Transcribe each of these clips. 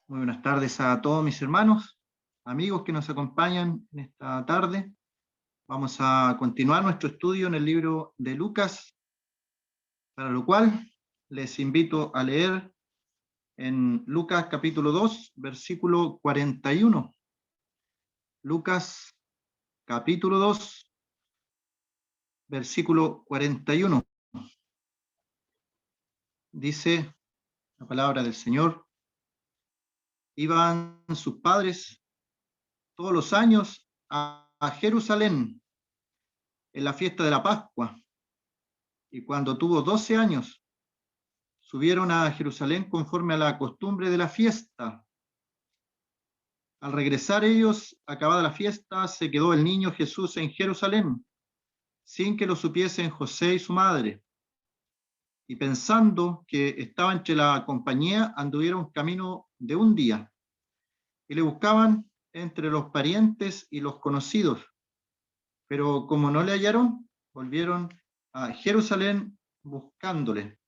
Muy buenas tardes a todos mis hermanos, amigos que nos acompañan en esta tarde. Vamos a continuar nuestro estudio en el libro de Lucas, para lo cual les invito a leer en Lucas capítulo 2, versículo 41. Lucas capítulo 2, versículo 41. Dice la palabra del Señor: iban sus padres todos los años a Jerusalén en la fiesta de la Pascua, y cuando tuvo 12 años, subieron a Jerusalén conforme a la costumbre de la fiesta. Al regresar ellos, acabada la fiesta, se quedó el niño Jesús en Jerusalén, sin que lo supiesen José y su madre. Y pensando que estaba entre la compañía, anduvieron camino de un día, y le buscaban entre los parientes y los conocidos. Pero como no le hallaron, volvieron a Jerusalén buscándole.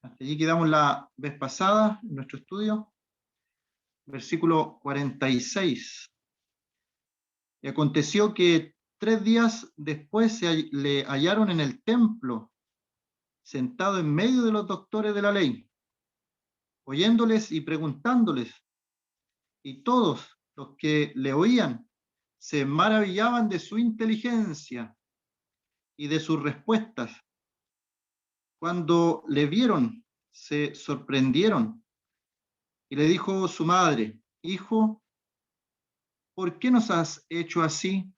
Hasta allí quedamos la vez pasada en nuestro estudio. Versículo 46. Y aconteció que 3 días después le hallaron en el templo, sentado en medio de los doctores de la ley, oyéndoles y preguntándoles. Y todos los que le oían se maravillaban de su inteligencia y de sus respuestas. Cuando le vieron, se sorprendieron. Y le dijo su madre: Hijo, ¿por qué nos has hecho así?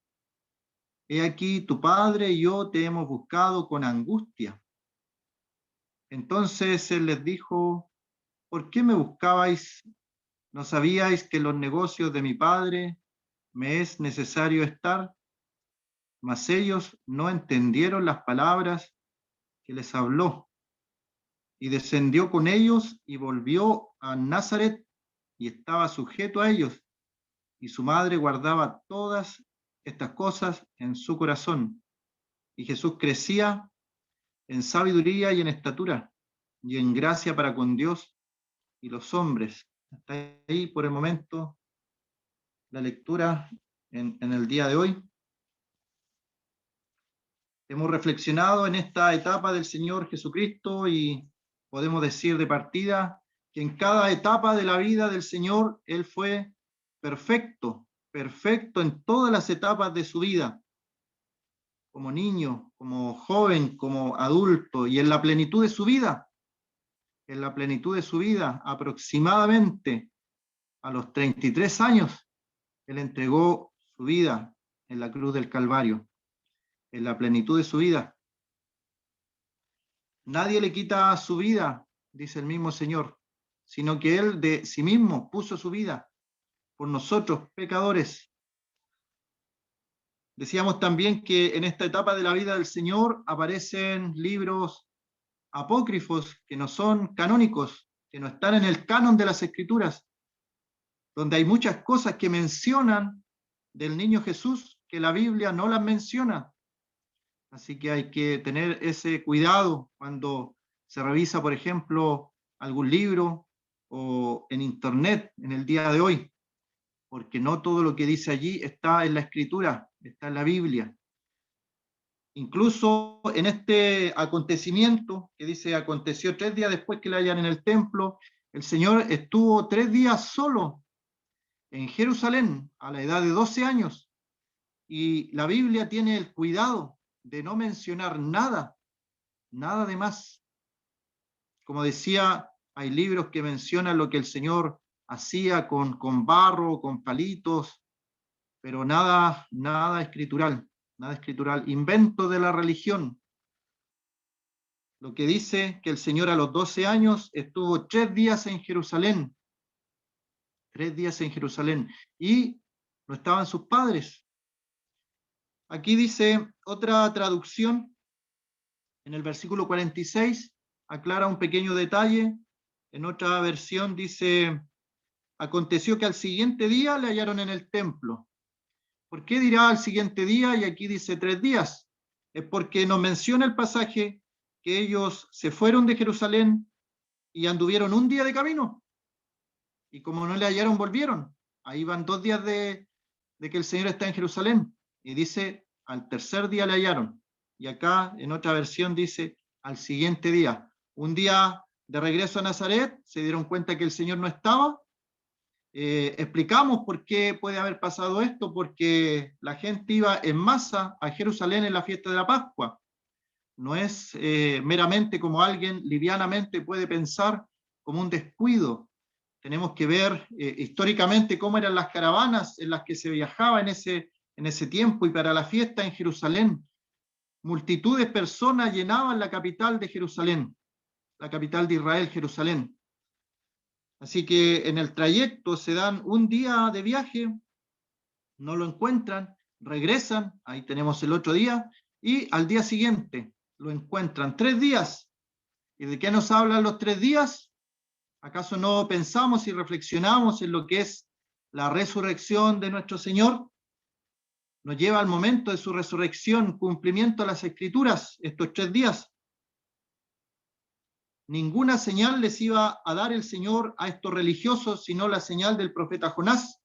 He aquí, tu padre y yo te hemos buscado con angustia. Entonces él les dijo: ¿por qué me buscabais? ¿No sabíais que en los negocios de mi padre me es necesario estar? Mas ellos no entendieron las palabras que les habló. Y descendió con ellos y volvió a Nazaret, y estaba sujeto a ellos. Y su madre guardaba todas estas cosas en su corazón. Y Jesús crecía en sabiduría y en estatura, y en gracia para con Dios y los hombres. Hasta ahí por el momento la lectura en el día de hoy. Hemos reflexionado en esta etapa del Señor Jesucristo y podemos decir de partida que en cada etapa de la vida del Señor Él fue perfecto, perfecto en todas las etapas de su vida, como niño, como joven, como adulto, y en la plenitud de su vida. En la plenitud de su vida, aproximadamente a los 33 años, Él entregó su vida en la cruz del Calvario, en la plenitud de su vida. Nadie le quita su vida, dice el mismo Señor, sino que Él de sí mismo puso su vida por nosotros, pecadores. Decíamos también que en esta etapa de la vida del Señor aparecen libros apócrifos que no son canónicos, que no están en el canon de las Escrituras, donde hay muchas cosas que mencionan del niño Jesús que la Biblia no las menciona. Así que hay que tener ese cuidado cuando se revisa, por ejemplo, algún libro o en internet en el día de hoy, porque no todo lo que dice allí está en la Escritura, está en la Biblia. Incluso en este acontecimiento que dice: aconteció 3 días después que le hallan en el templo, el Señor estuvo 3 días solo en Jerusalén a la edad de 12 años, y la Biblia tiene el cuidado de no mencionar nada, nada de más. Como decía, hay libros que mencionan lo que el Señor hacía con barro, con palitos, pero nada escritural, nada escritural, invento de la religión. Lo que dice que el Señor a los 12 años estuvo 3 días en Jerusalén, 3 días en Jerusalén, y no estaban sus padres. Aquí dice otra traducción, en el versículo 46, aclara un pequeño detalle. En otra versión dice: aconteció que al siguiente día le hallaron en el templo. ¿Por qué dirá al siguiente día? Y aquí dice 3 días. Es porque nos menciona el pasaje que ellos se fueron de Jerusalén y anduvieron un día de camino. y como no le hallaron, volvieron. Ahí van 2 días de que el Señor está en Jerusalén, y dice, al tercer día le hallaron. Y acá, en otra versión, dice, al siguiente día. Un día de regreso a Nazaret, se dieron cuenta que el Señor no estaba. Explicamos por qué puede haber pasado esto, porque la gente iba en masa a Jerusalén en la fiesta de la Pascua. No es meramente como alguien livianamente puede pensar como un descuido. Tenemos que ver históricamente cómo eran las caravanas en las que se viajaba en ese tiempo, y para la fiesta en Jerusalén, multitud de personas llenaban la capital de Jerusalén, la capital de Israel, Jerusalén. Así que en el trayecto se dan un día de viaje, no lo encuentran, regresan, ahí tenemos el otro día, y al día siguiente lo encuentran. 3 días. ¿Y de qué nos hablan los 3 días? ¿Acaso no pensamos y reflexionamos en lo que es la resurrección de nuestro Señor? Nos lleva al momento de su resurrección, cumplimiento de las Escrituras, estos 3 días. Ninguna señal les iba a dar el Señor a estos religiosos, sino la señal del profeta Jonás,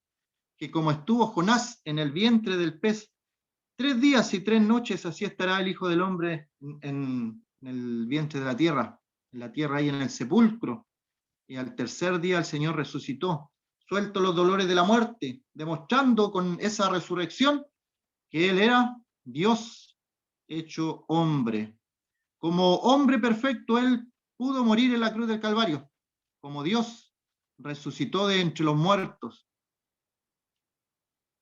que como estuvo Jonás en el vientre del pez 3 días y 3 noches, así estará el Hijo del Hombre en el vientre de la tierra, en la tierra y en el sepulcro. Y al tercer día el Señor resucitó, suelto los dolores de la muerte, demostrando con esa resurrección que Él era Dios hecho hombre. Como hombre perfecto, Él pudo morir en la cruz del Calvario. Como Dios, resucitó de entre los muertos.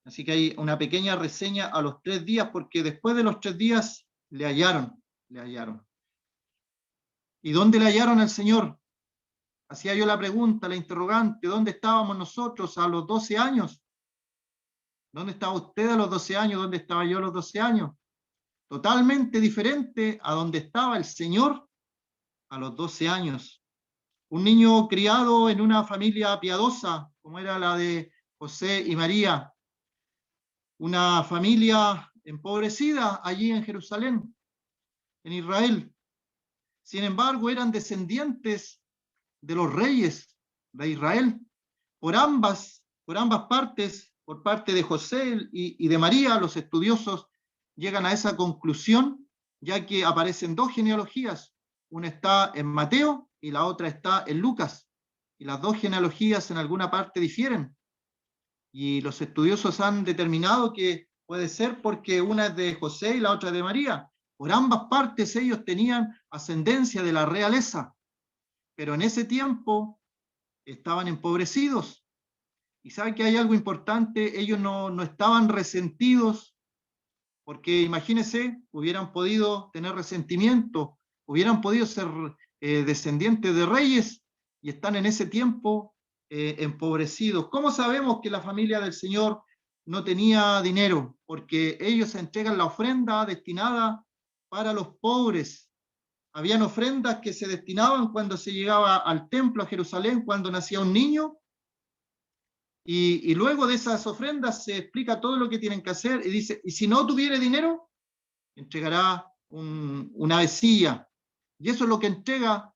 Así que hay una pequeña reseña a los 3 días, porque después de los 3 días le hallaron, le hallaron. ¿Y dónde le hallaron al Señor? Hacía yo la pregunta, la interrogante, ¿dónde estábamos nosotros a los 12 años? ¿Dónde estaba usted a los 12 años? ¿Dónde estaba yo a los 12 años? Totalmente diferente a donde estaba el Señor a los 12 años. Un niño criado en una familia piadosa, como era la de José y María, una familia empobrecida allí en Jerusalén, en Israel. Sin embargo, eran descendientes de los reyes de Israel, por ambas partes, por parte de José y de María. Los estudiosos llegan a esa conclusión, ya que aparecen 2 genealogías, una está en Mateo y la otra está en Lucas, y las 2 genealogías en alguna parte difieren, y los estudiosos han determinado que puede ser porque una es de José y la otra de María. Por ambas partes ellos tenían ascendencia de la realeza, pero en ese tiempo estaban empobrecidos. Y saben que hay algo importante, ellos no estaban resentidos, porque imagínense, hubieran podido tener resentimiento, hubieran podido ser descendientes de reyes, y están en ese tiempo empobrecidos. ¿Cómo sabemos que la familia del Señor no tenía dinero? Porque ellos entregan la ofrenda destinada para los pobres. Habían ofrendas que se destinaban cuando se llegaba al templo a Jerusalén, cuando nacía un niño, y luego de esas ofrendas se explica todo lo que tienen que hacer, y dice, y si no tuviere dinero, entregará una avecilla. Y eso es lo que entrega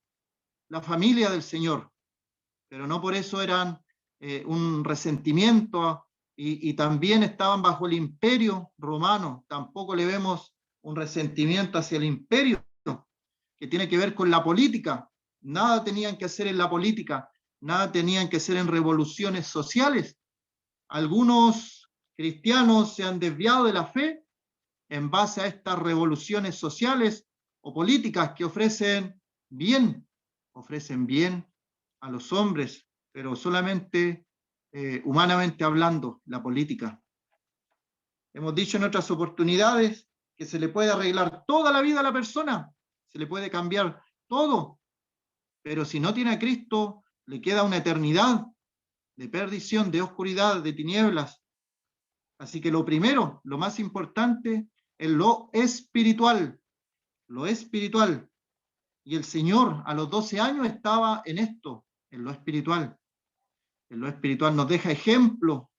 la familia del Señor. Pero no por eso eran un resentimiento, y también estaban bajo el imperio romano. Tampoco le vemos un resentimiento hacia el imperio, que tiene que ver con la política. Nada tenían que hacer en la política, nada tenían que hacer en revoluciones sociales. Algunos cristianos se han desviado de la fe en base a estas revoluciones sociales o políticas que ofrecen bien a los hombres, pero solamente humanamente hablando, la política. Hemos dicho en otras oportunidades que se le puede arreglar toda la vida a la persona, se le puede cambiar todo, pero si no tiene a Cristo, le queda una eternidad de perdición, de oscuridad, de tinieblas. Así que lo primero, lo más importante, es lo espiritual, lo espiritual. Y el Señor a los 12 años estaba en esto, en lo espiritual. En lo espiritual nos deja ejemplo.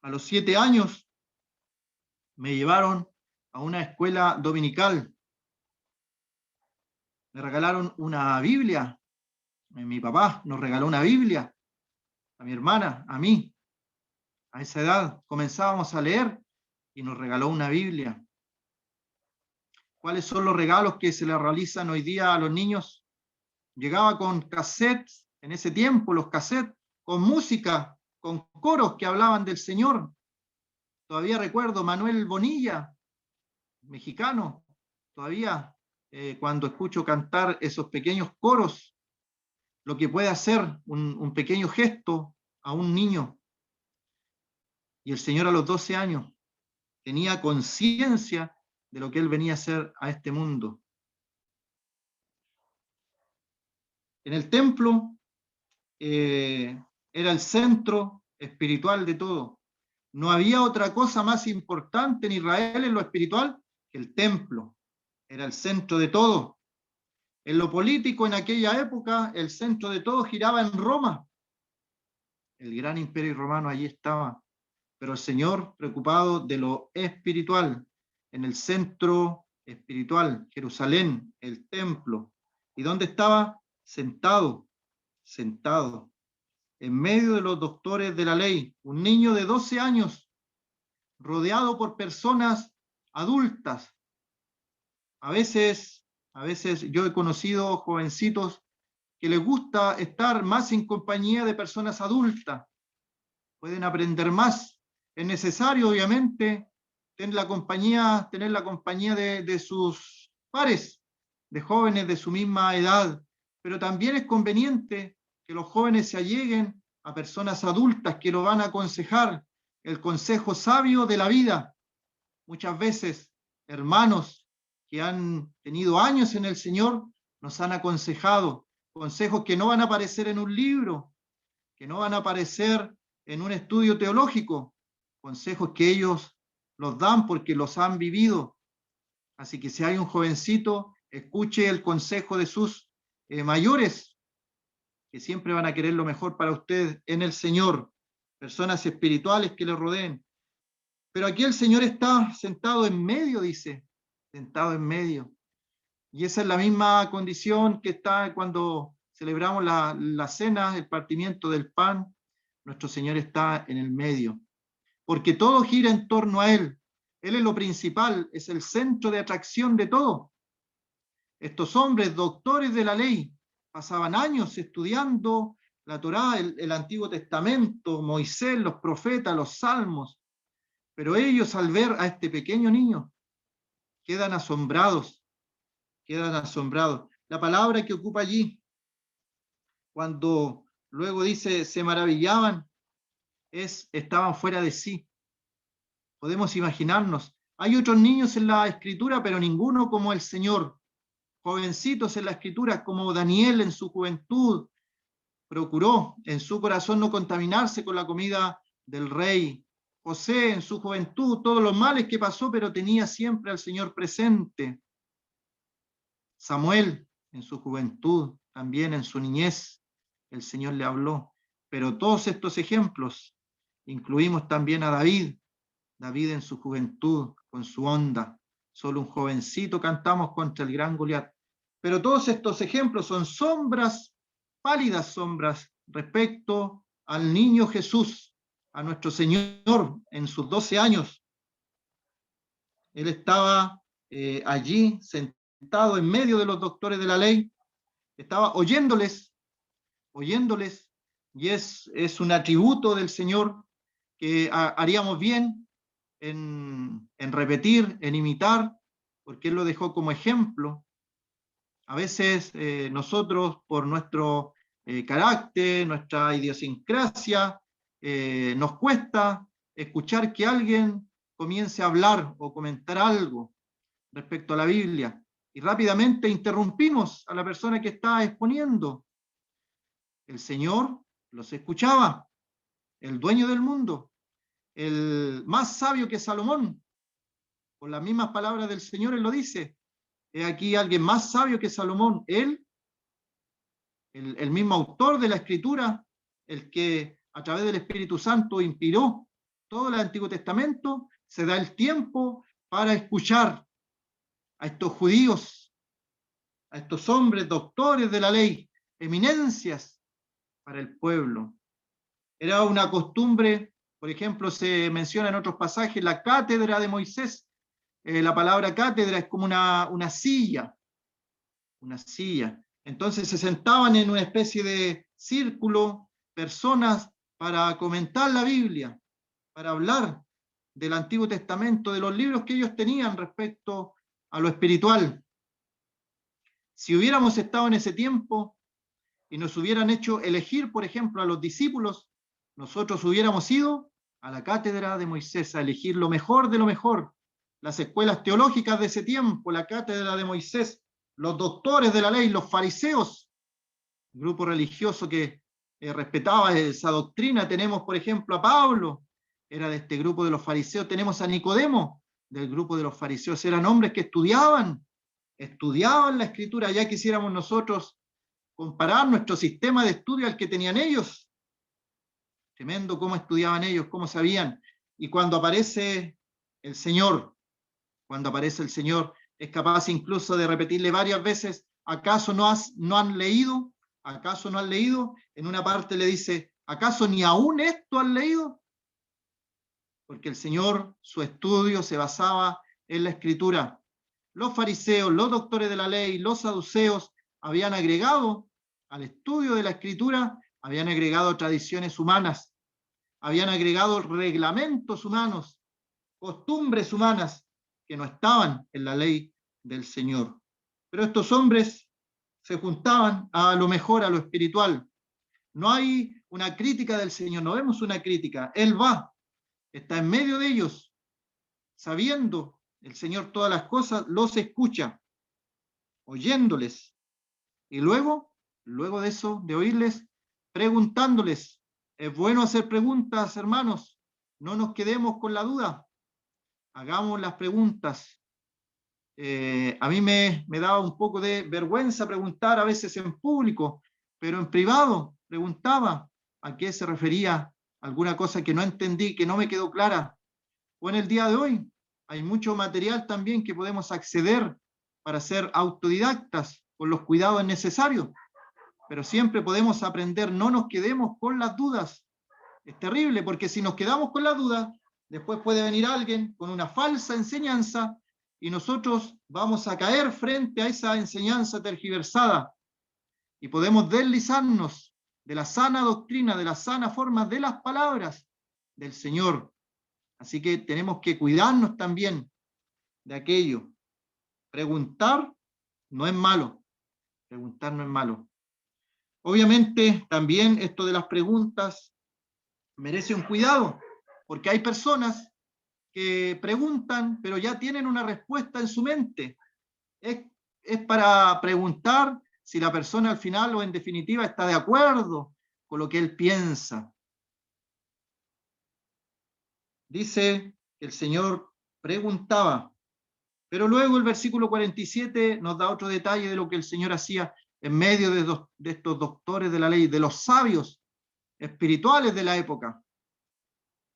A los 7 años me llevaron a una escuela dominical. Me regalaron una Biblia Mi papá nos regaló una Biblia, a mi hermana, a mí. A esa edad comenzábamos a leer y nos regaló una Biblia. ¿Cuáles son los regalos que se le realizan hoy día a los niños? Llegaba con cassettes, en ese tiempo los cassettes, con música, con coros que hablaban del Señor. Todavía recuerdo Manuel Bonilla, mexicano, todavía cuando escucho cantar esos pequeños coros, lo que puede hacer un pequeño gesto a un niño. Y el Señor a los 12 años tenía conciencia de lo que Él venía a hacer a este mundo. En el templo era el centro espiritual de todo. No había otra cosa más importante en Israel en lo espiritual que el templo. Era el centro de todo. En lo político, en aquella época, el centro de todo giraba en Roma. El gran imperio romano allí estaba. Pero el Señor, preocupado de lo espiritual, en el centro espiritual, Jerusalén, el templo. ¿Y dónde estaba? Sentado, sentado, en medio de los doctores de la ley, un niño de 12 años, rodeado por personas adultas. A veces yo he conocido jovencitos que les gusta estar más en compañía de personas adultas, pueden aprender más. Es necesario, obviamente, tener la compañía de sus pares, de jóvenes de su misma edad, pero también es conveniente que los jóvenes se alleguen a personas adultas que lo van a aconsejar, el consejo sabio de la vida. Muchas veces, hermanos que han tenido años en el Señor nos han aconsejado consejos que no van a aparecer en un libro, que no van a aparecer en un estudio teológico, consejos que ellos los dan porque los han vivido. Así que si hay un jovencito, escuche el consejo de sus mayores, que siempre van a querer lo mejor para usted en el Señor, personas espirituales que le rodeen. Pero aquí el Señor está sentado en medio, dice, sentado en medio. Y esa es la misma condición que está cuando celebramos la cena, el partimiento del pan. Nuestro Señor está en el medio, porque todo gira en torno a Él. Él es lo principal, es el centro de atracción de todo. Estos hombres, doctores de la ley, pasaban años estudiando la Torá, el Antiguo Testamento, Moisés, los profetas, los salmos, pero ellos al ver a este pequeño niño quedan asombrados, quedan asombrados. La palabra que ocupa allí, cuando luego dice se maravillaban, estaban fuera de sí. Podemos imaginarnos, hay otros niños en la escritura, pero ninguno como el Señor. Jovencitos en la escritura como Daniel en su juventud, procuró en su corazón no contaminarse con la comida del rey. José en su juventud, todos los males que pasó, pero tenía siempre al Señor presente. Samuel en su juventud, también en su niñez, el Señor le habló. Pero todos estos ejemplos, incluimos también a David, David en su juventud, con su onda. Solo un jovencito cantamos contra el gran Goliat. Pero todos estos ejemplos son sombras, pálidas sombras, respecto al niño Jesús, a nuestro Señor en sus 12 años. Él estaba allí sentado en medio de los doctores de la ley, estaba oyéndoles, y es un atributo del Señor que haríamos bien en repetir, en imitar, porque Él lo dejó como ejemplo. A veces nosotros, por nuestro carácter, nuestra idiosincrasia, nos cuesta escuchar que alguien comience a hablar o comentar algo respecto a la Biblia y rápidamente interrumpimos a la persona que está exponiendo. El Señor los escuchaba, el dueño del mundo, el más sabio que Salomón, con las mismas palabras del Señor, Él lo dice. He aquí alguien más sabio que Salomón, Él, el mismo autor de la Escritura, el que a través del Espíritu Santo inspiró todo el Antiguo Testamento, se da el tiempo para escuchar a estos judíos, a estos hombres doctores de la ley, eminencias para el pueblo. Era una costumbre, por ejemplo, se menciona en otros pasajes, la cátedra de Moisés. La palabra cátedra es como una silla, una silla. Entonces se sentaban en una especie de círculo personas para comentar la Biblia, para hablar del Antiguo Testamento, de los libros que ellos tenían respecto a lo espiritual. Si hubiéramos estado en ese tiempo y nos hubieran hecho elegir, por ejemplo, a los discípulos, nosotros hubiéramos ido a la cátedra de Moisés a elegir lo mejor de lo mejor. Las escuelas teológicas de ese tiempo, la cátedra de Moisés, los doctores de la ley, los fariseos, grupo religioso que respetaba esa doctrina. Tenemos, por ejemplo, a Pablo, era de este grupo de los fariseos. Tenemos a Nicodemo, del grupo de los fariseos. Eran hombres que estudiaban la escritura. Ya quisiéramos nosotros comparar nuestro sistema de estudio al que tenían ellos. Tremendo cómo estudiaban ellos, cómo sabían. Y cuando aparece el Señor, es capaz incluso de repetirle varias veces, ¿acaso no han leído? ¿Acaso no han leído? En una parte le dice, ¿acaso ni aún esto han leído? Porque el Señor, su estudio se basaba en la Escritura. Los fariseos, los doctores de la ley, los saduceos habían agregado al estudio de la Escritura, habían agregado tradiciones humanas, habían agregado reglamentos humanos, costumbres humanas que no estaban en la ley del Señor. Pero estos hombres se juntaban a lo mejor, a lo espiritual. No hay una crítica del Señor, no vemos una crítica. Él va, está en medio de ellos, sabiendo el Señor todas las cosas, los escucha, oyéndoles. Y luego de eso, de oírles, preguntándoles. Es bueno hacer preguntas, hermanos. No nos quedemos con la duda. Hagamos las preguntas. A mí me daba un poco de vergüenza preguntar a veces en público, pero en privado preguntaba a qué se refería alguna cosa que no entendí, que no me quedó clara. O en el día de hoy hay mucho material también que podemos acceder para ser autodidactas con los cuidados necesarios, pero siempre podemos aprender, no nos quedemos con las dudas. Es terrible porque si nos quedamos con las dudas, después puede venir alguien con una falsa enseñanza y nosotros vamos a caer frente a esa enseñanza tergiversada y podemos deslizarnos de la sana doctrina, de la sana forma de las palabras del Señor. Así que tenemos que cuidarnos también de aquello. Preguntar no es malo. Preguntar no es malo. Obviamente también esto de las preguntas merece un cuidado, porque hay personas que preguntan, pero ya tienen una respuesta en su mente. Es para preguntar si la persona al final o en definitiva está de acuerdo con lo que él piensa. Dice que el Señor preguntaba, pero luego el versículo 47 nos da otro detalle de lo que el Señor hacía en medio de estos doctores de la ley, de los sabios espirituales de la época.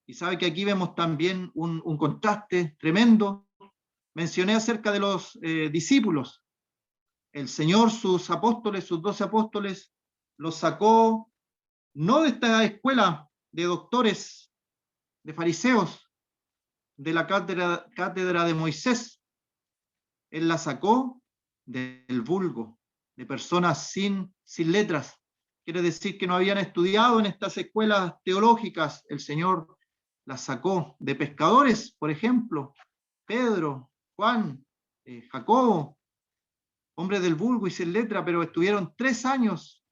Y sabe que aquí vemos también un contraste tremendo. Mencioné acerca de los discípulos. El Señor, sus apóstoles, sus 12 apóstoles, los sacó no de esta escuela de doctores, de fariseos, de la cátedra de Moisés. Él la sacó del vulgo, de personas sin letras. Quiere decir que no habían estudiado en estas escuelas teológicas. El Señor las sacó de pescadores, por ejemplo, Pedro, Juan, Jacobo, hombres del vulgo y sin letra, pero estuvieron 3 años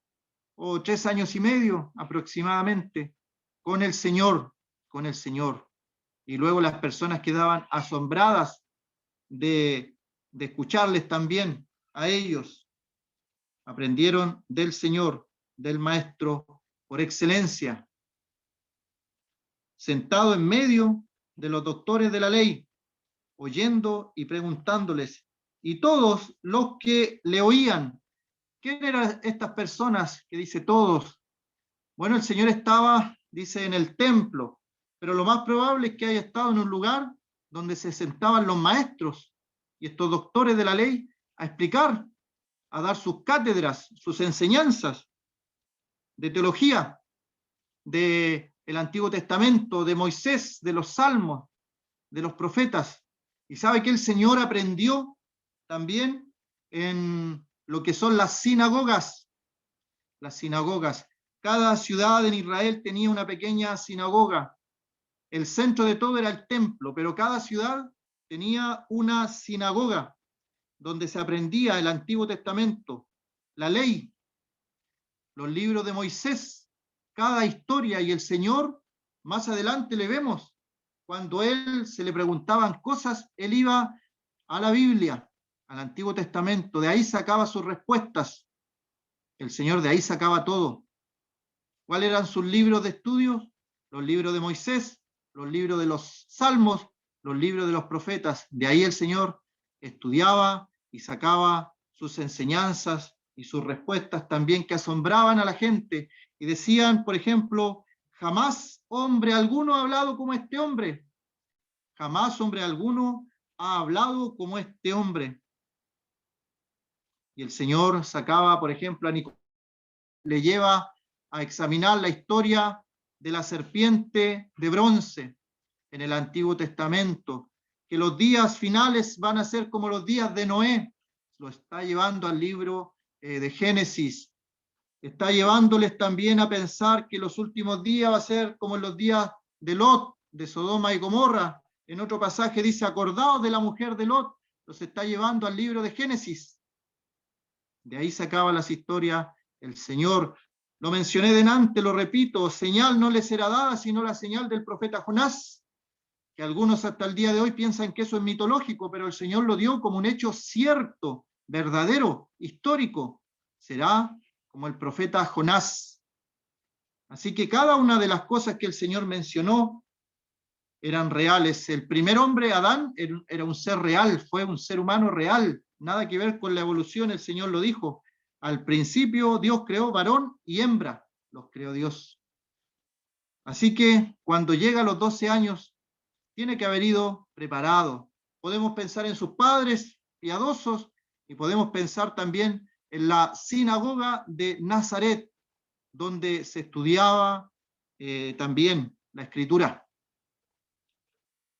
o 3 años y medio aproximadamente con el Señor. Y luego las personas quedaban asombradas de escucharles también a ellos. Aprendieron del Señor, del Maestro por excelencia, sentado en medio de los doctores de la ley, oyendo y preguntándoles. Y todos los que le oían, ¿quién eran estas personas que dice todos? Bueno, el Señor estaba, dice, en el templo, pero lo más probable es que haya estado en un lugar donde se sentaban los maestros y estos doctores de la ley a explicar. a dar sus cátedras, sus enseñanzas de teología, del Antiguo Testamento, de Moisés, de los Salmos, de los profetas. Y sabe que el Señor aprendió también en lo que son las sinagogas. Las sinagogas. Cada ciudad en Israel tenía una pequeña sinagoga. El centro de todo era el templo, pero cada ciudad tenía una sinagoga donde se aprendía el Antiguo Testamento, la ley, los libros de Moisés, cada historia. Y el Señor, más adelante le vemos, cuando él se le preguntaban cosas, él iba a la Biblia, al Antiguo Testamento, de ahí sacaba sus respuestas. El Señor de ahí sacaba todo. ¿Cuáles eran sus libros de estudio? Los libros de Moisés, los libros de los Salmos, los libros de los profetas. De ahí el Señor estudiaba y sacaba sus enseñanzas y sus respuestas también, que asombraban a la gente. Y decían, por ejemplo, jamás hombre alguno ha hablado como este hombre. Jamás hombre alguno ha hablado como este hombre. Y el Señor sacaba, por ejemplo, a Nicodemo, le lleva a examinar la historia de la serpiente de bronce en el Antiguo Testamento, que los días finales van a ser como los días de Noé. Lo está llevando al libro de Génesis. Está llevándoles también a pensar que los últimos días va a ser como en los días de Lot, de Sodoma y Gomorra. En otro pasaje dice, acordaos de la mujer de Lot. Los está llevando al libro de Génesis. De ahí sacaba las historias el Señor. Lo mencioné delante, lo repito, señal no les será dada sino la señal del profeta Jonás, que algunos hasta el día de hoy piensan que eso es mitológico, pero el Señor lo dio como un hecho cierto, verdadero, histórico. Será como el profeta Jonás. Así que cada una de las cosas que el Señor mencionó eran reales. El primer hombre, Adán, era un ser real, fue un ser humano real, nada que ver con la evolución, el Señor lo dijo. Al principio Dios creó varón y hembra, los creó Dios. Así que cuando llega a los 12 años, tiene que haber ido preparado. Podemos pensar en sus padres piadosos y podemos pensar también en la sinagoga de Nazaret, donde se estudiaba también la escritura.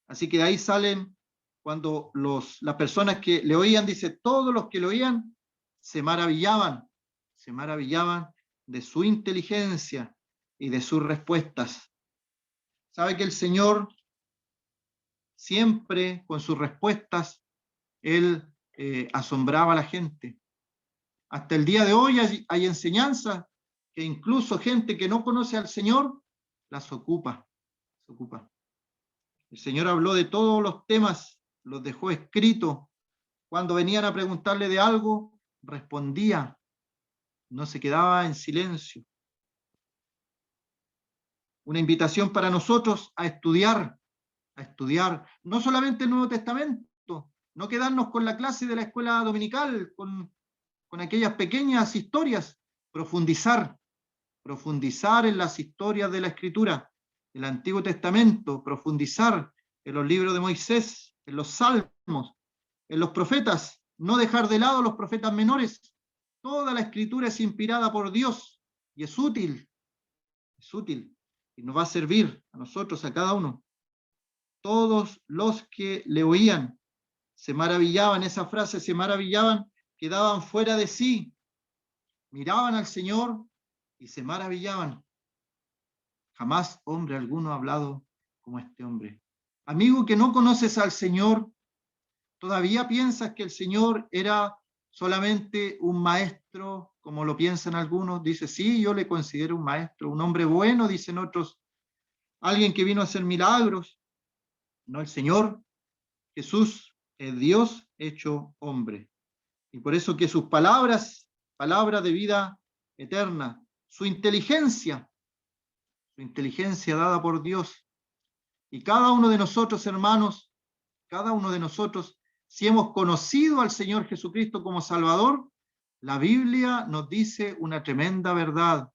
Así que de ahí salen, cuando las personas que le oían, dice, todos los que le oían se maravillaban de su inteligencia y de sus respuestas. ¿Sabe que el Señor siempre con sus respuestas, él asombraba a la gente? Hasta el día de hoy hay enseñanzas que incluso gente que no conoce al Señor las ocupa. El Señor habló de todos los temas, los dejó escritos. Cuando venían a preguntarle de algo, respondía, no se quedaba en silencio. Una invitación para nosotros a estudiar, no solamente el Nuevo Testamento, no quedarnos con la clase de la escuela dominical, con aquellas pequeñas historias, profundizar en las historias de la Escritura, el Antiguo Testamento, profundizar en los libros de Moisés, en los Salmos, en los profetas, no dejar de lado los profetas menores. Toda la Escritura es inspirada por Dios y es útil, y nos va a servir a nosotros, a cada uno. Todos los que le oían se maravillaban, esa frase, se maravillaban, quedaban fuera de sí, miraban al Señor y se maravillaban. Jamás hombre alguno ha hablado como este hombre. Amigo que no conoces al Señor, ¿todavía piensas que el Señor era solamente un maestro, como lo piensan algunos? Dice, sí, yo le considero un maestro, un hombre bueno, dicen otros, alguien que vino a hacer milagros. No, el Señor Jesús es Dios hecho hombre. Y por eso que sus palabras de vida eterna, su inteligencia dada por Dios. Y cada uno de nosotros, hermanos, si hemos conocido al Señor Jesucristo como Salvador, la Biblia nos dice una tremenda verdad,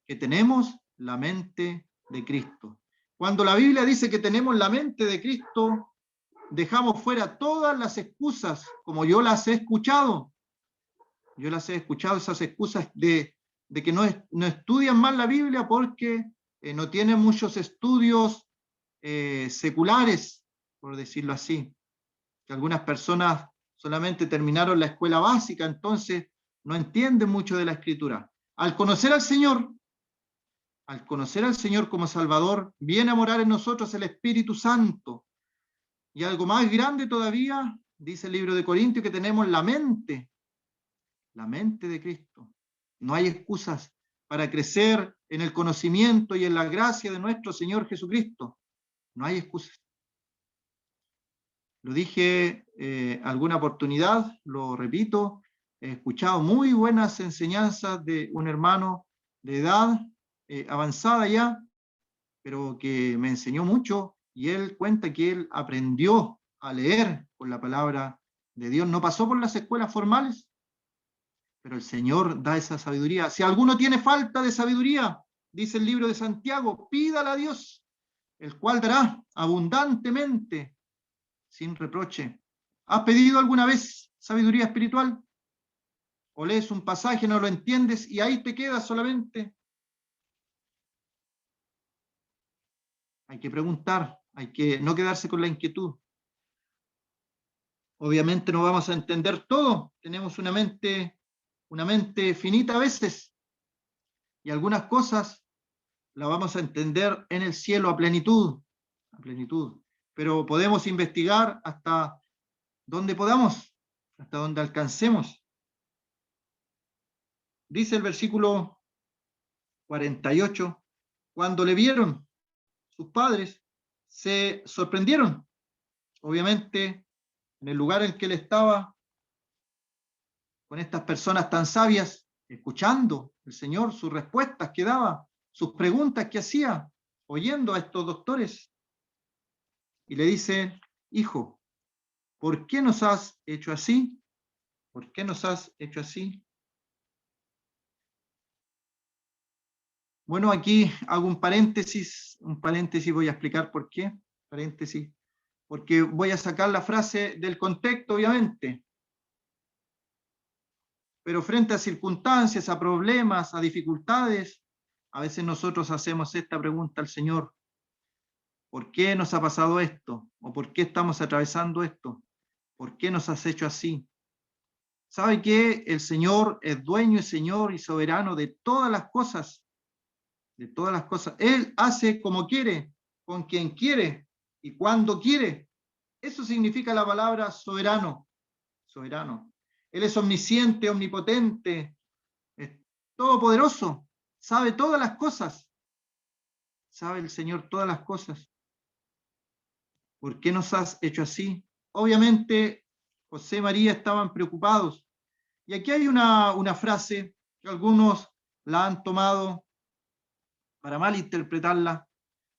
que tenemos la mente de Cristo. Cuando la Biblia dice que tenemos la mente de Cristo, dejamos fuera todas las excusas, como yo las he escuchado. Yo las he escuchado, esas excusas de que no estudian más la Biblia porque no tienen muchos estudios seculares, por decirlo así. Que algunas personas solamente terminaron la escuela básica, entonces no entienden mucho de la Escritura. Al conocer al Señor como Salvador, viene a morar en nosotros el Espíritu Santo. Y algo más grande todavía, dice el libro de Corintios, que tenemos la mente de Cristo. No hay excusas para crecer en el conocimiento y en la gracia de nuestro Señor Jesucristo. No hay excusas. Lo dije alguna oportunidad, lo repito, he escuchado muy buenas enseñanzas de un hermano de edad avanzada ya, pero que me enseñó mucho, y él cuenta que él aprendió a leer con la palabra de Dios. No pasó por las escuelas formales, pero el Señor da esa sabiduría. Si alguno tiene falta de sabiduría, dice el libro de Santiago, pídala a Dios, el cual dará abundantemente, sin reproche. ¿Has pedido alguna vez sabiduría espiritual? ¿O lees un pasaje, no lo entiendes y ahí te quedas solamente? Hay que preguntar, hay que no quedarse con la inquietud. Obviamente no vamos a entender todo, tenemos una mente finita a veces, y algunas cosas las vamos a entender en el cielo a plenitud, pero podemos investigar hasta donde podamos, hasta donde alcancemos. Dice el versículo 48, cuando le vieron sus padres, se sorprendieron. Obviamente, en el lugar en que él estaba, con estas personas tan sabias, escuchando el Señor, sus respuestas que daba, sus preguntas que hacía, oyendo a estos doctores. Y le dice, hijo, ¿por qué nos has hecho así? ¿Por qué nos has hecho así? Bueno, aquí hago un paréntesis voy a explicar por qué, paréntesis, porque voy a sacar la frase del contexto, obviamente, pero frente a circunstancias, a problemas, a dificultades, a veces nosotros hacemos esta pregunta al Señor, ¿por qué nos ha pasado esto? ¿O por qué estamos atravesando esto? ¿Por qué nos has hecho así? ¿Sabe que el Señor es dueño y Señor y soberano de todas las cosas? De todas las cosas. Él hace como quiere, con quien quiere y cuando quiere. Eso significa la palabra soberano. Soberano. Él es omnisciente, omnipotente, es todopoderoso, sabe todas las cosas. Sabe el Señor todas las cosas. ¿Por qué nos has hecho así? Obviamente, José y María estaban preocupados. Y aquí hay una frase que algunos la han tomado para malinterpretarla,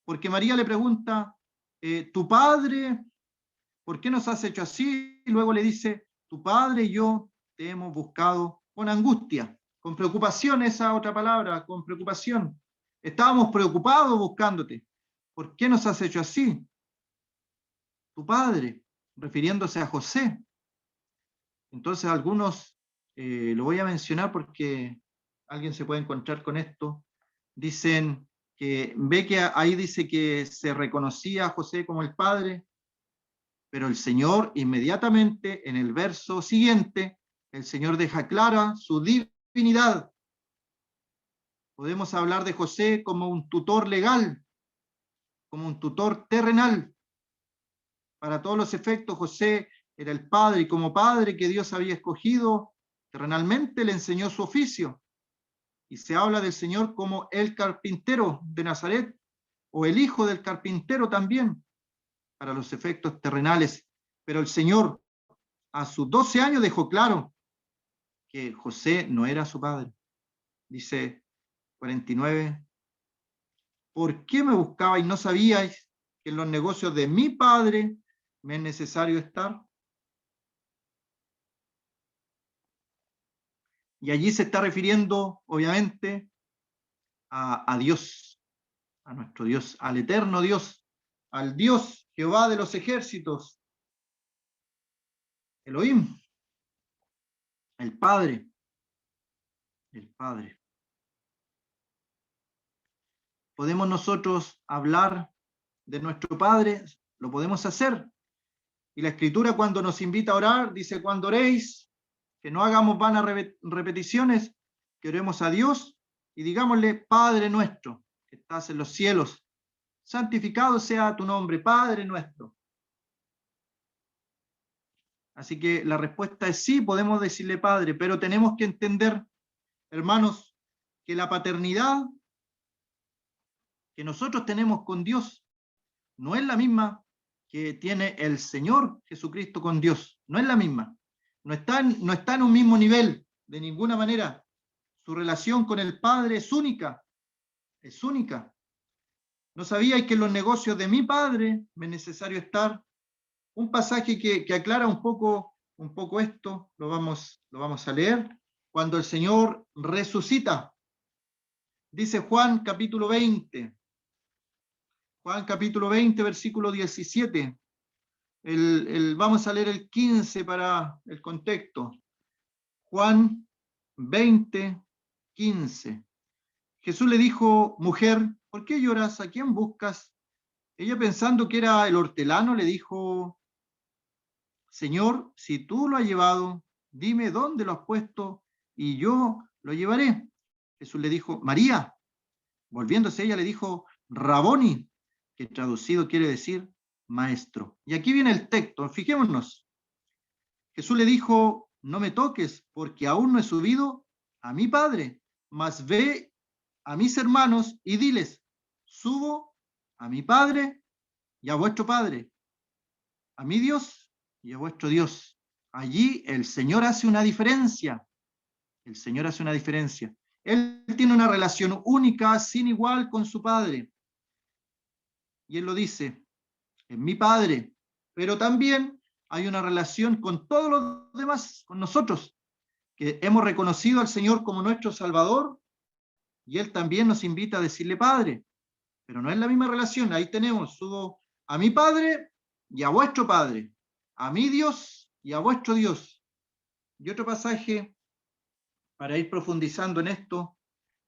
porque María le pregunta, tu padre, ¿por qué nos has hecho así? Y luego le dice, tu padre y yo te hemos buscado con angustia, con preocupación, esa otra palabra, con preocupación. Estábamos preocupados buscándote. ¿Por qué nos has hecho así? Tu padre, refiriéndose a José. Entonces algunos, lo voy a mencionar porque alguien se puede encontrar con esto, dicen que ve que ahí dice que se reconocía a José como el padre, pero el Señor inmediatamente en el verso siguiente, el Señor deja clara su divinidad. Podemos hablar de José como un tutor legal, como un tutor terrenal. Para todos los efectos, José era el padre, y como padre que Dios había escogido, terrenalmente le enseñó su oficio. Y se habla del Señor como el carpintero de Nazaret, o el hijo del carpintero también, para los efectos terrenales. Pero el Señor a sus 12 años dejó claro que José no era su padre. Dice 49, ¿por qué me buscabais y no sabíais que en los negocios de mi padre me es necesario estar? Y allí se está refiriendo, obviamente, a Dios, a nuestro Dios, al eterno Dios, al Dios Jehová de los ejércitos, Elohim, el Padre. el Padre. ¿Podemos nosotros hablar de nuestro Padre? Lo podemos hacer. Y la Escritura, cuando nos invita a orar, dice: cuando oréis, que no hagamos vanas repeticiones, que oremos a Dios y digámosle: Padre nuestro, que estás en los cielos, santificado sea tu nombre, Padre nuestro. Así que la respuesta es sí, podemos decirle Padre, pero tenemos que entender, hermanos, que la paternidad que nosotros tenemos con Dios no es la misma que tiene el Señor Jesucristo con Dios. No es la misma. No está en un mismo nivel, de ninguna manera. Su relación con el Padre es única. Es única. ¿No sabíais que en los negocios de mi Padre me es necesario estar? Un pasaje que aclara un poco esto, lo vamos a leer. Cuando el Señor resucita, dice Juan capítulo 20, versículo 17. Vamos a leer el 15 para el contexto. Juan 20, 15. Jesús le dijo: mujer, ¿por qué lloras? ¿A quién buscas? Ella, pensando que era el hortelano, le dijo: Señor, si tú lo has llevado, dime dónde lo has puesto y yo lo llevaré. Jesús le dijo: María. Volviéndose ella le dijo: Raboni, que traducido quiere decir maestro. Y aquí viene el texto, fijémonos. Jesús le dijo: no me toques, porque aún no he subido a mi Padre, mas ve a mis hermanos y diles: subo a mi Padre y a vuestro Padre, a mi Dios y a vuestro Dios. Allí el Señor hace una diferencia. El Señor hace una diferencia. Él tiene una relación única, sin igual, con su Padre. Y Él lo dice: es mi Padre. Pero también hay una relación con todos los demás, con nosotros, que hemos reconocido al Señor como nuestro Salvador, y Él también nos invita a decirle Padre. Pero no es la misma relación. Ahí tenemos: subo a mi Padre y a vuestro Padre, a mi Dios y a vuestro Dios. Y otro pasaje, para ir profundizando en esto,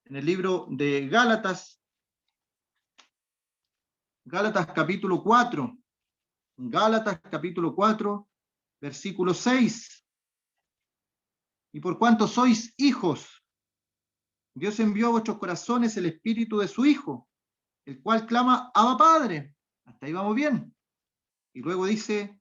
en el libro de Gálatas capítulo 4, versículo 6. Y por cuanto sois hijos, Dios envió a vuestros corazones el espíritu de su Hijo, el cual clama: Abba Padre. Hasta ahí vamos bien. Y luego dice: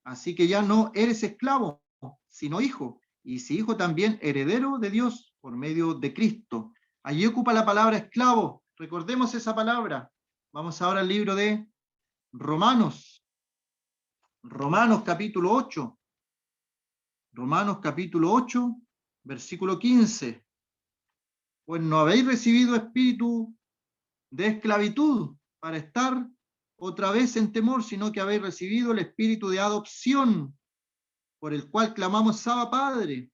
así que ya no eres esclavo, sino hijo, y si hijo, también heredero de Dios por medio de Cristo. Allí ocupa la palabra esclavo. Recordemos esa palabra. Vamos ahora al libro de Romanos capítulo 8. Romanos capítulo 8, versículo 15. Pues no habéis recibido espíritu de esclavitud para estar otra vez en temor, sino que habéis recibido el espíritu de adopción, por el cual clamamos: Abba Padre.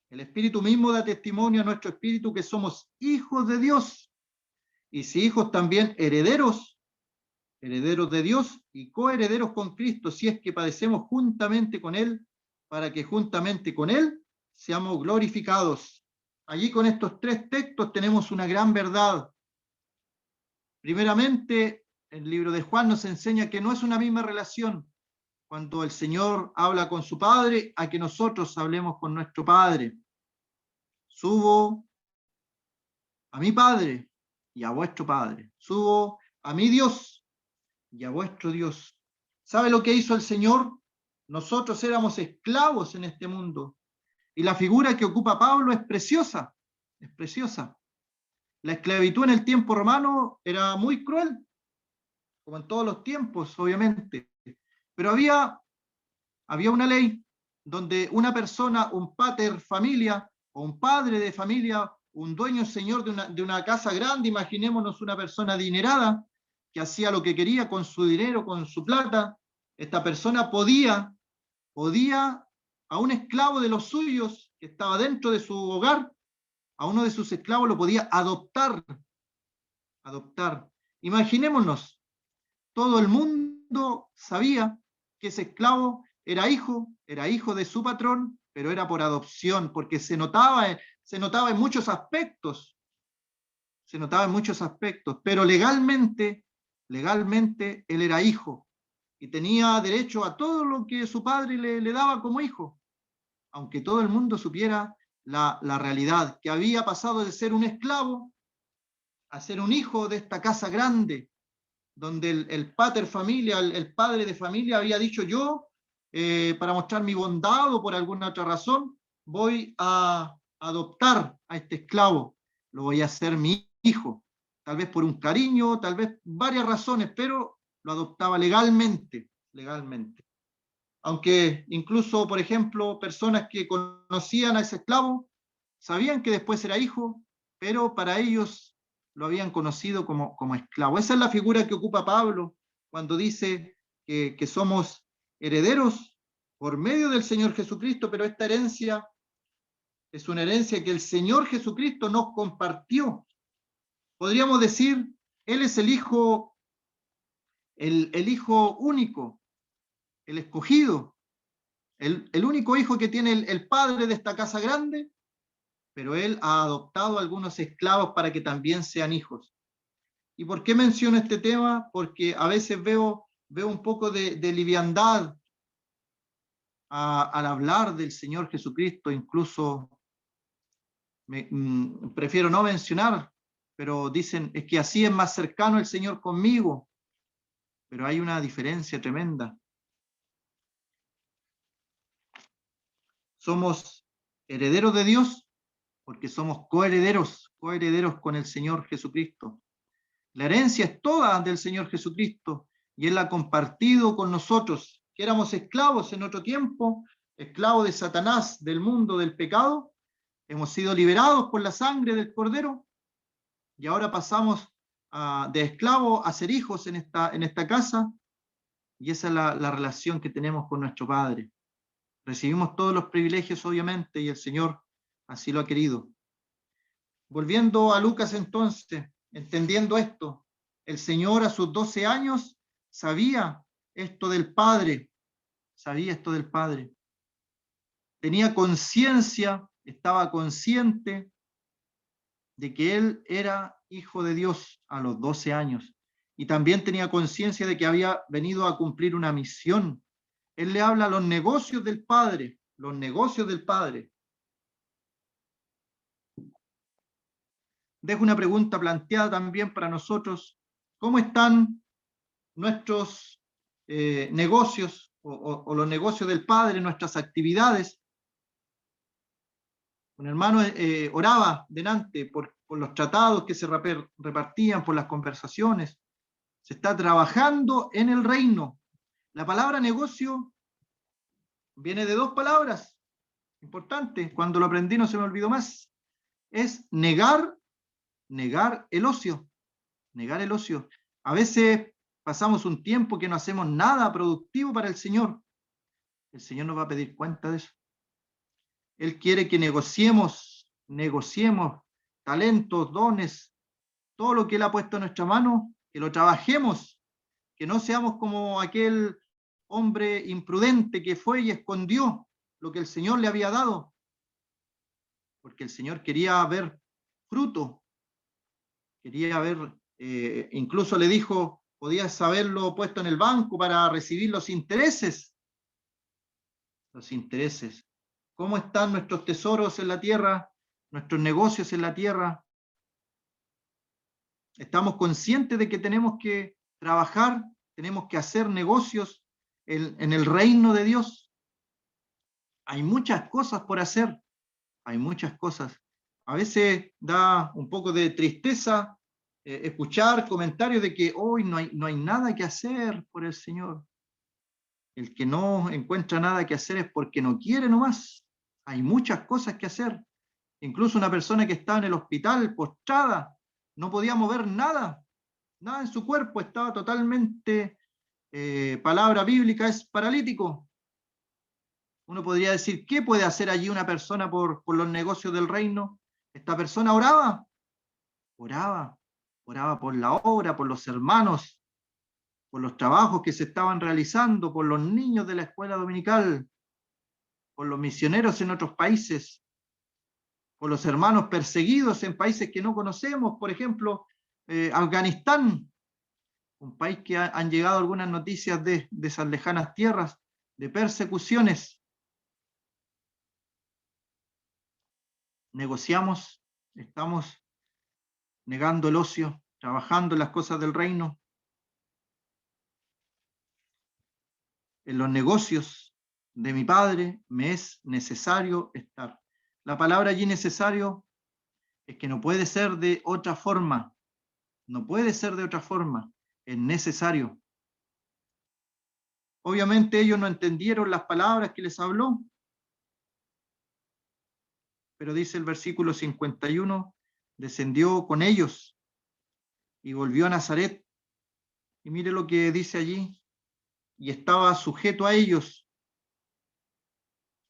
El Espíritu mismo da testimonio a nuestro espíritu que somos hijos de Dios, y si hijos, también herederos de Dios y coherederos con Cristo, si es que padecemos juntamente con Él, para que juntamente con Él seamos glorificados. Allí, con estos tres textos, tenemos una gran verdad. Primeramente, el libro de Juan nos enseña que no es una misma relación cuando el Señor habla con su Padre a que nosotros hablemos con nuestro Padre. Subo a mi Padre y a vuestro Padre. Subo a mi Dios y a vuestro Dios. ¿Sabe lo que hizo el Señor? Nosotros éramos esclavos en este mundo. Y la figura que ocupa Pablo es preciosa. Es preciosa. La esclavitud en el tiempo romano era muy cruel, como en todos los tiempos, obviamente. Pero había una ley donde una persona, un pater familia, o un padre de familia, un dueño señor de una casa grande, imaginémonos una persona adinerada, que hacía lo que quería con su dinero, con su plata. Esta persona podía a un esclavo de los suyos, que estaba dentro de su hogar, a uno de sus esclavos lo podía adoptar. Imaginémonos, todo el mundo sabía que ese esclavo era hijo de su patrón, pero era por adopción, porque se notaba se notaba en muchos aspectos, pero legalmente él era hijo y tenía derecho a todo lo que su padre le daba como hijo, aunque todo el mundo supiera la realidad, que había pasado de ser un esclavo a ser un hijo de esta casa grande, donde el pater familia, el padre de familia había dicho: yo, para mostrar mi bondad o por alguna otra razón, voy a adoptar a este esclavo, lo voy a hacer mi hijo, tal vez por un cariño, tal vez varias razones, pero lo adoptaba legalmente. Aunque incluso, por ejemplo, personas que conocían a ese esclavo sabían que después era hijo, pero para ellos lo habían conocido como esclavo. Esa es la figura que ocupa Pablo cuando dice que somos herederos por medio del Señor Jesucristo, pero esta herencia es una herencia que el Señor Jesucristo nos compartió. Podríamos decir, Él es el Hijo, el Hijo único, el escogido, el único hijo que tiene el padre de esta casa grande, pero Él ha adoptado a algunos esclavos para que también sean hijos. ¿Y por qué menciono este tema? Porque a veces veo un poco de liviandad al hablar del Señor Jesucristo, incluso prefiero no mencionar, pero dicen, es que así es más cercano el Señor conmigo, pero hay una diferencia tremenda. Somos herederos de Dios porque somos coherederos con el Señor Jesucristo. La herencia es toda del Señor Jesucristo y Él la ha compartido con nosotros, que éramos esclavos en otro tiempo, esclavos de Satanás, del mundo, del pecado. Hemos sido liberados por la sangre del Cordero y ahora pasamos de esclavos a ser hijos en esta casa, y esa es la relación que tenemos con nuestro Padre. Recibimos todos los privilegios, obviamente, y el Señor así lo ha querido. Volviendo a Lucas entonces, entendiendo esto, el Señor a sus 12 años sabía esto del Padre, tenía conciencia, estaba consciente de que Él era hijo de Dios a los 12 años, y también tenía conciencia de que había venido a cumplir una misión. Él le habla a los negocios del Padre, Dejo una pregunta planteada también para nosotros: ¿cómo están nuestros negocios o los negocios del Padre, nuestras actividades? Un hermano oraba delante por los tratados que se repartían, por las conversaciones. Se está trabajando en el reino. La palabra negocio viene de dos palabras importantes. Cuando lo aprendí no se me olvidó más. Es negar el ocio. Negar el ocio. A veces pasamos un tiempo que no hacemos nada productivo para el Señor. El Señor nos va a pedir cuenta de eso. Él quiere que negociemos talentos, dones, todo lo que Él ha puesto en nuestra mano, que lo trabajemos, que no seamos como aquel hombre imprudente que fue y escondió lo que el Señor le había dado, porque el Señor quería ver fruto, quería ver, incluso le dijo, podías haberlo puesto en el banco para recibir los intereses. ¿Cómo están nuestros tesoros en la tierra, nuestros negocios en la tierra? ¿Estamos conscientes de que tenemos que trabajar, tenemos que hacer negocios en el reino de Dios? Hay muchas cosas por hacer, hay muchas cosas. A veces da un poco de tristeza escuchar comentarios de que hoy no hay nada que hacer por el Señor. El que no encuentra nada que hacer es porque no quiere nomás. Hay muchas cosas que hacer. Incluso una persona que estaba en el hospital postrada, no podía mover nada en su cuerpo, estaba totalmente, palabra bíblica, es paralítico. Uno podría decir, ¿qué puede hacer allí una persona por los negocios del reino? Esta persona oraba por la obra, por los hermanos, por los trabajos que se estaban realizando, por los niños de la escuela dominical, por los misioneros en otros países. por los hermanos perseguidos en países que no conocemos, por ejemplo, Afganistán, un país que han llegado algunas noticias de esas lejanas tierras, de persecuciones. Negociamos, estamos negando el ocio, trabajando en las cosas del reino, en los negocios de mi Padre me es necesario estar. La palabra allí necesario es que no puede ser de otra forma, no puede ser de otra forma, es necesario. Obviamente ellos no entendieron las palabras que les habló, pero dice el versículo 51, descendió con ellos y volvió a Nazaret. Y mire lo que dice allí, y estaba sujeto a ellos.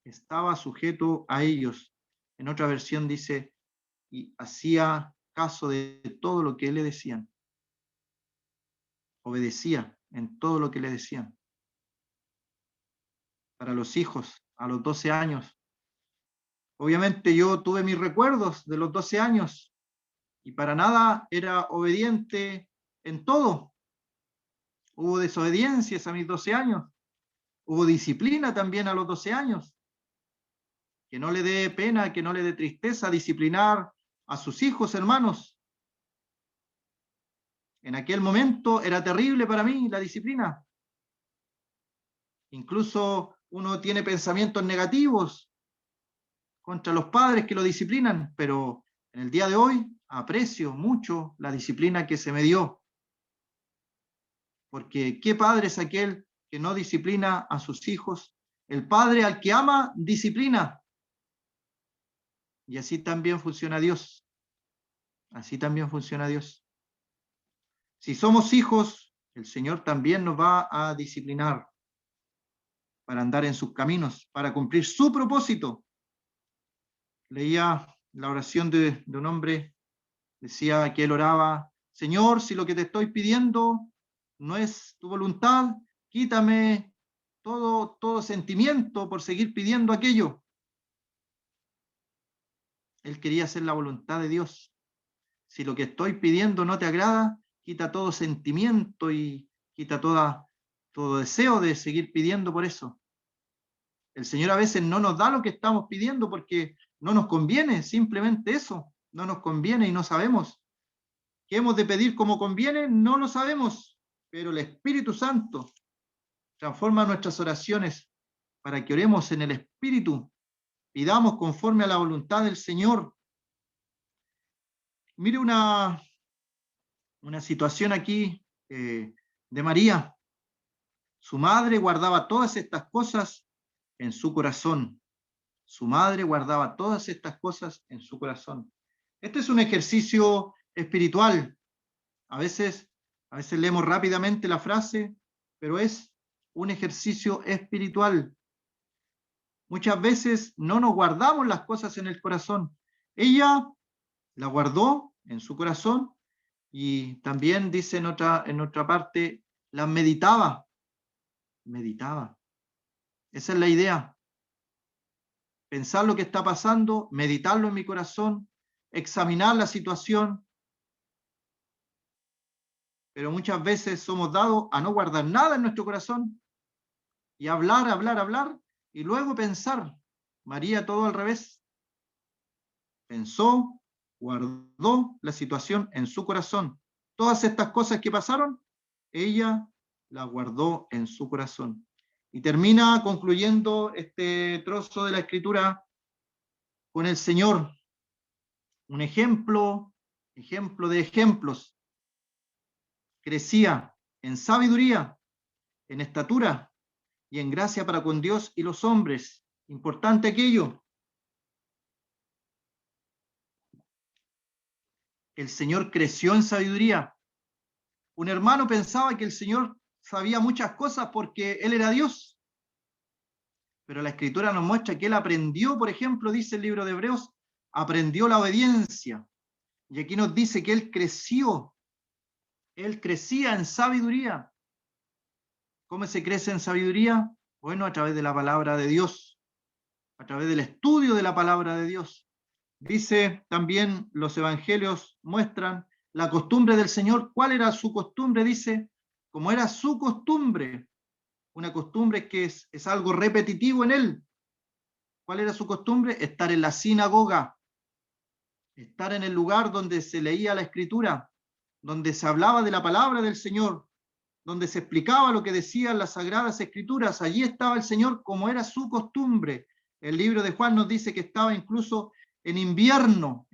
Estaba sujeto a ellos. En otra versión dice, y hacía caso de todo lo que le decían. Obedecía en todo lo que le decían. Para los hijos, a los 12 años. Obviamente yo tuve mis recuerdos de los 12 años y para nada era obediente en todo. Hubo desobediencias a mis 12 años. Hubo disciplina también a los 12 años. Que no le dé pena, que no le dé tristeza disciplinar a sus hijos, hermanos. En aquel momento era terrible para mí la disciplina. Incluso uno tiene pensamientos negativos contra los padres que lo disciplinan, pero en el día de hoy aprecio mucho la disciplina que se me dio. Porque ¿qué padre es aquel que no disciplina a sus hijos? El padre al que ama, disciplina. Y así también funciona Dios. Así también funciona Dios. Si somos hijos, el Señor también nos va a disciplinar para andar en sus caminos, para cumplir su propósito. Leía la oración de un hombre, decía que él oraba, Señor, si lo que te estoy pidiendo no es tu voluntad, quítame todo sentimiento por seguir pidiendo aquello. Él quería hacer la voluntad de Dios. Si lo que estoy pidiendo no te agrada, quita todo sentimiento y quita todo deseo de seguir pidiendo por eso. El Señor a veces no nos da lo que estamos pidiendo porque no nos conviene, simplemente eso, no nos conviene y no sabemos. ¿Qué hemos de pedir como conviene? No lo sabemos, pero el Espíritu Santo transforma nuestras oraciones para que oremos en el Espíritu, pidamos conforme a la voluntad del Señor. Mire una situación aquí de María. Su madre guardaba todas estas cosas en su corazón. Su madre guardaba todas estas cosas en su corazón. Este es un ejercicio espiritual. A veces leemos rápidamente la frase, pero es un ejercicio espiritual. Muchas veces no nos guardamos las cosas en el corazón. Ella la guardó en su corazón y también dice en otra parte, las meditaba. Meditaba. Esa es la idea. Pensar lo que está pasando, meditarlo en mi corazón, examinar la situación. Pero muchas veces somos dados a no guardar nada en nuestro corazón y hablar y luego pensar. María todo al revés. Pensó, guardó la situación en su corazón. Todas estas cosas que pasaron, ella las guardó en su corazón. Y termina concluyendo este trozo de la escritura con el Señor. Un ejemplo de ejemplos. Crecía en sabiduría, en estatura y en gracia para con Dios y los hombres. Importante aquello. El Señor creció en sabiduría. Un hermano pensaba que el Señor sabía muchas cosas porque Él era Dios. Pero la Escritura nos muestra que Él aprendió, por ejemplo, dice el libro de Hebreos, aprendió la obediencia. Y aquí nos dice que Él creció. Él crecía en sabiduría. ¿Cómo se crece en sabiduría? Bueno, a través de la palabra de Dios, a través del estudio de la palabra de Dios. Dice también, los evangelios muestran la costumbre del Señor. ¿Cuál era su costumbre? Dice, como era su costumbre, una costumbre que es algo repetitivo en él. ¿Cuál era su costumbre? Estar en la sinagoga, estar en el lugar donde se leía la escritura, donde se hablaba de la palabra del Señor, donde se explicaba lo que decían las sagradas escrituras. Allí estaba el Señor como era su costumbre. El libro de Juan nos dice que estaba incluso en invierno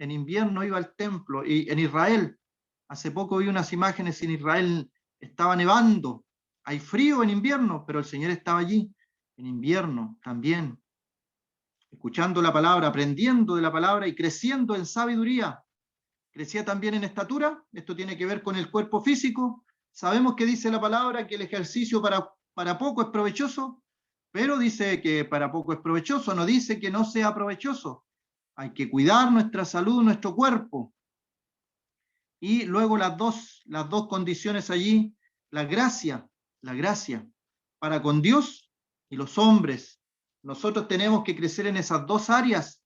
iba al templo, y en Israel, hace poco vi unas imágenes, en Israel estaba nevando, hay frío en invierno, pero el Señor estaba allí en invierno también, escuchando la palabra, aprendiendo de la palabra y creciendo en sabiduría. Crecía también en estatura. Esto tiene que ver con el cuerpo físico. Sabemos que dice la palabra que el ejercicio para poco es provechoso, pero dice que para poco es provechoso, no dice que no sea provechoso. Hay que cuidar nuestra salud, nuestro cuerpo. Y luego las dos condiciones allí, la gracia para con Dios y los hombres. Nosotros tenemos que crecer en esas dos áreas.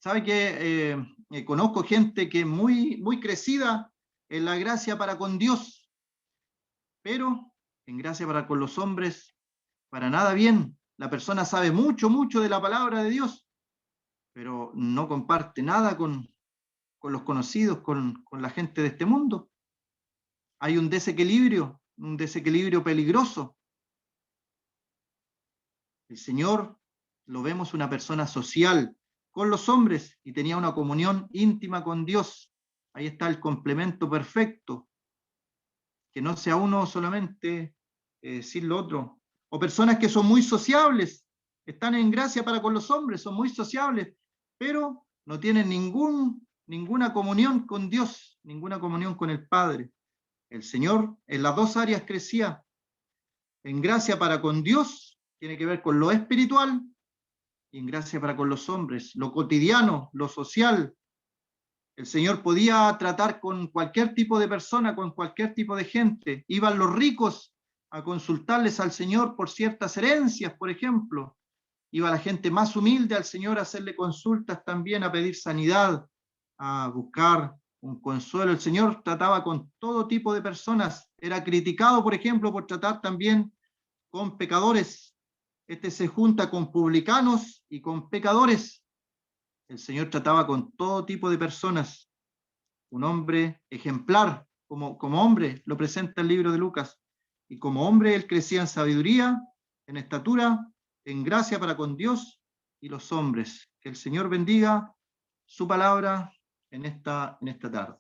¿Sabe que conozco gente que es muy crecida en la gracia para con Dios, pero en gracia para con los hombres, para nada bien? La persona sabe mucho de la palabra de Dios, pero no comparte nada con los conocidos, con la gente de este mundo. Hay un desequilibrio peligroso. El Señor lo vemos una persona social con los hombres y tenía una comunión íntima con Dios. Ahí está el complemento perfecto, que no sea uno solamente sin lo otro. O personas que son muy sociables, están en gracia para con los hombres, son muy sociables, pero no tienen ninguna comunión con Dios, ninguna comunión con el Padre. El Señor en las dos áreas crecía en gracia para con Dios, tiene que ver con lo espiritual, y en gracia para con los hombres, lo cotidiano, lo social. El Señor podía tratar con cualquier tipo de persona, con cualquier tipo de gente. Iban los ricos a consultarles al Señor por ciertas herencias, por ejemplo. Iba la gente más humilde al Señor a hacerle consultas también, a pedir sanidad, a buscar un consuelo. El Señor trataba con todo tipo de personas. Era criticado, por ejemplo, por tratar también con pecadores. Este se junta con publicanos y con pecadores. El Señor trataba con todo tipo de personas. Un hombre ejemplar, como hombre, lo presenta el libro de Lucas. Y como hombre él crecía en sabiduría, en estatura, en gracia para con Dios y los hombres. Que el Señor bendiga su palabra en esta tarde.